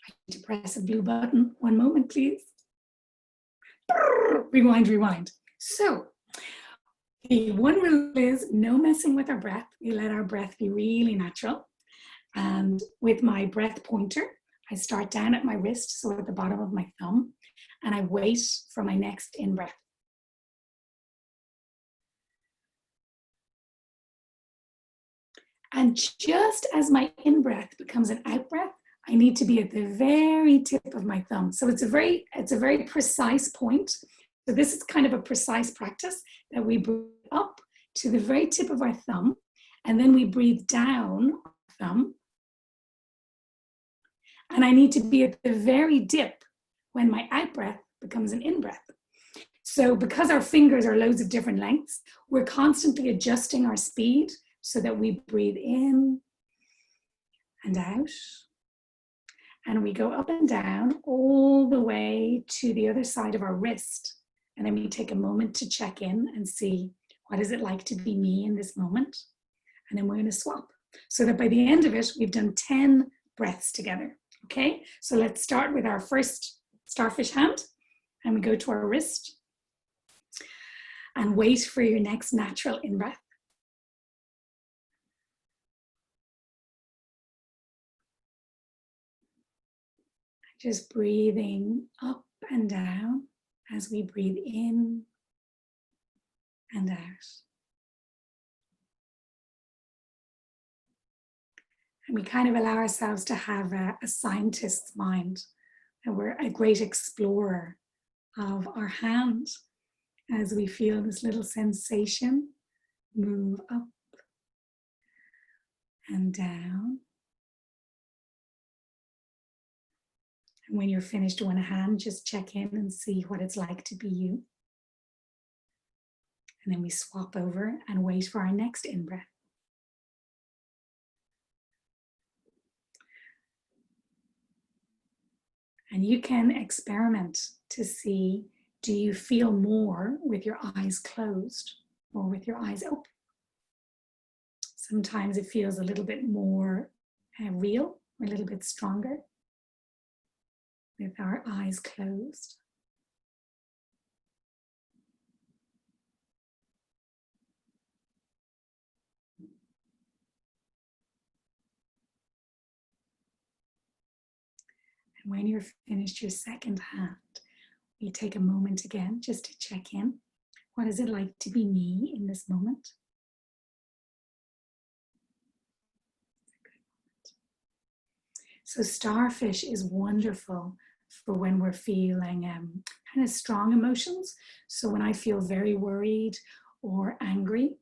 I need to press a blue button. One moment, please. Rewind, rewind. So the one rule is no messing with our breath. We let our breath be really natural. And with my breath pointer, I start down at my wrist, so at the bottom of my thumb, and I wait for my next in-breath. And just as my in-breath becomes an out-breath, I need to be at the very tip of my thumb. So it's a very precise point. So this is kind of a precise practice that we breathe up to the very tip of our thumb, and then we breathe down our thumb. And I need to be at the very dip when my out-breath becomes an in-breath. So because our fingers are loads of different lengths, we're constantly adjusting our speed so that we breathe in and out. And we go up and down all the way to the other side of our wrist. And then we take a moment to check in and see, what is it like to be me in this moment? And then we're going to swap. So that by the end of it, we've done 10 breaths together. Okay, so let's start with our first starfish hand. And we go to our wrist. And wait for your next natural in-breath. Just breathing up and down as we breathe in and out. And we kind of allow ourselves to have a scientist's mind. And we're a great explorer of our hand as we feel this little sensation move up and down. And when you're finished one hand, just check in and see what it's like to be you. And then we swap over and wait for our next in-breath. And you can experiment to see, do you feel more with your eyes closed or with your eyes open? Sometimes it feels a little bit more real, a little bit stronger with our eyes closed. And when you're finished your second hand, you take a moment again just to check in. What is it like to be me in this moment? So starfish is wonderful for when we're feeling kind of strong emotions. So when I feel very worried or angry,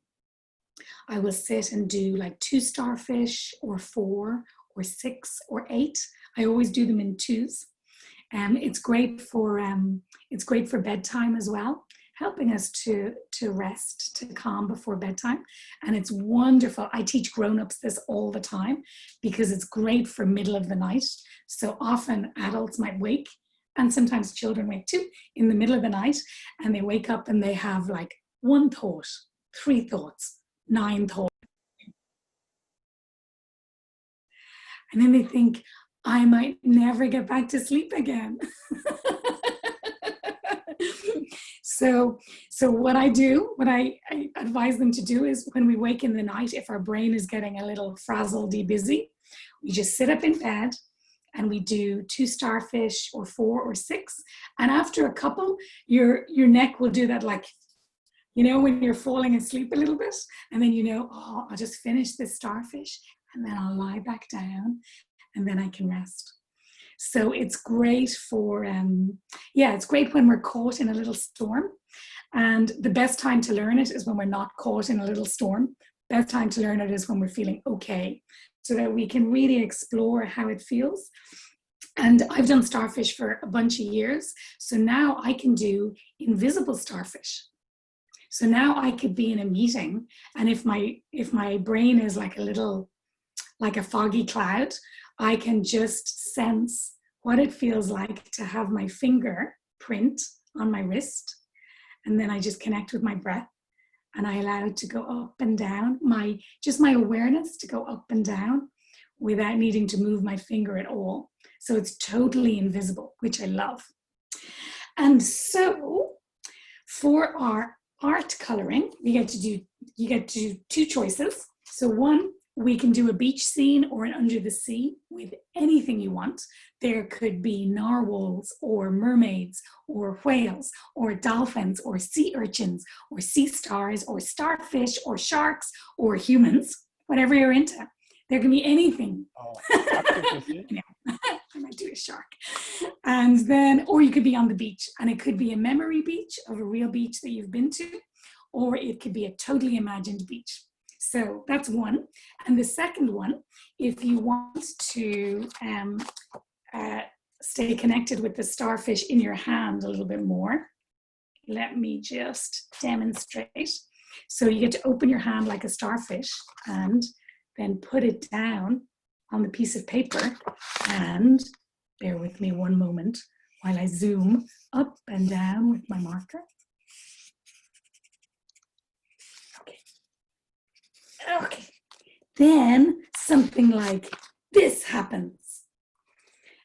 I will sit and do like 2 starfish or 4 or 6 or 8. I always do them in 2s. It's great for bedtime as well, helping us to rest, to calm before bedtime. And it's wonderful. I teach grown-ups this all the time because it's great for middle of the night. So often adults might wake, and sometimes children wake too, in the middle of the night, and they wake up and they have like 1 thought, 3 thoughts, 9 thoughts. And then they think, I might never get back to sleep again. So what I advise them to do is when we wake in the night, if our brain is getting a little frazzled, busy, we just sit up in bed and we do 2 starfish or 4 or 6. And after a couple, your neck will do that, like, you know, when you're falling asleep a little bit, and then you know, oh, I'll just finish this starfish and then I'll lie back down and then I can rest. So it's great for, it's great when we're caught in a little storm. And the best time to learn it is when we're not caught in a little storm. Best time to learn it is when we're feeling okay, so that we can really explore how it feels. And I've done starfish for a bunch of years. So now I can do invisible starfish. So now I could be in a meeting, and if my brain is like a foggy cloud, I can just sense what it feels like to have my finger print on my wrist. And then I just connect with my breath, and I allow it to go up and down, my awareness to go up and down without needing to move my finger at all. So it's totally invisible, which I love. And so for our art coloring, you get to do two choices. So one, we can do a beach scene or an under the sea with anything you want. There could be narwhals or mermaids or whales or dolphins or sea urchins or sea stars or starfish or sharks or humans, whatever you're into. There can be anything. Oh, I might do a shark. And then, or you could be on the beach, and it could be a memory beach of a real beach that you've been to, or it could be a totally imagined beach. So that's one. And the second one, if you want to stay connected with the starfish in your hand a little bit more, let me just demonstrate. So you get to open your hand like a starfish and then put it down on the piece of paper, and bear with me one moment while I zoom up and down with my marker. Okay. Then something like this happens.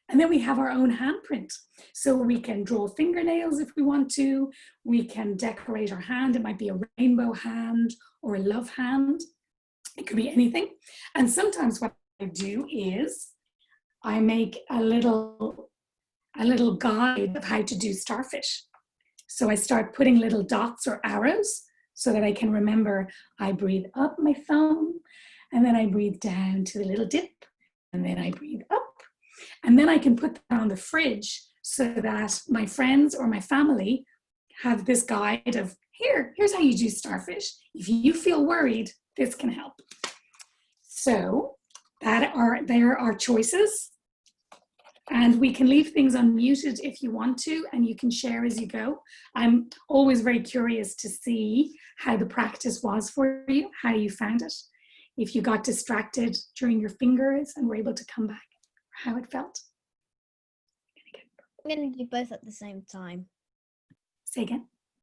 And then we have our own handprint. So we can draw fingernails if we want to. We can decorate our hand. It might be a rainbow hand or a love hand. It could be anything. And sometimes what I do is I make a little guide of how to do starfish. So I start putting little dots or arrows so that I can remember I breathe up my thumb, and then I breathe down to the little dip, and then I breathe up. And then I can put that on the fridge so that my friends or my family have this guide of, here's how you do starfish. If you feel worried, this can help. So there are choices. And we can leave things unmuted if you want to, and you can share as you go. I'm always very curious to see how the practice was for you, how you found it, if you got distracted during your fingers and were able to come back, how it felt. I'm going to do both at the same time. Say again.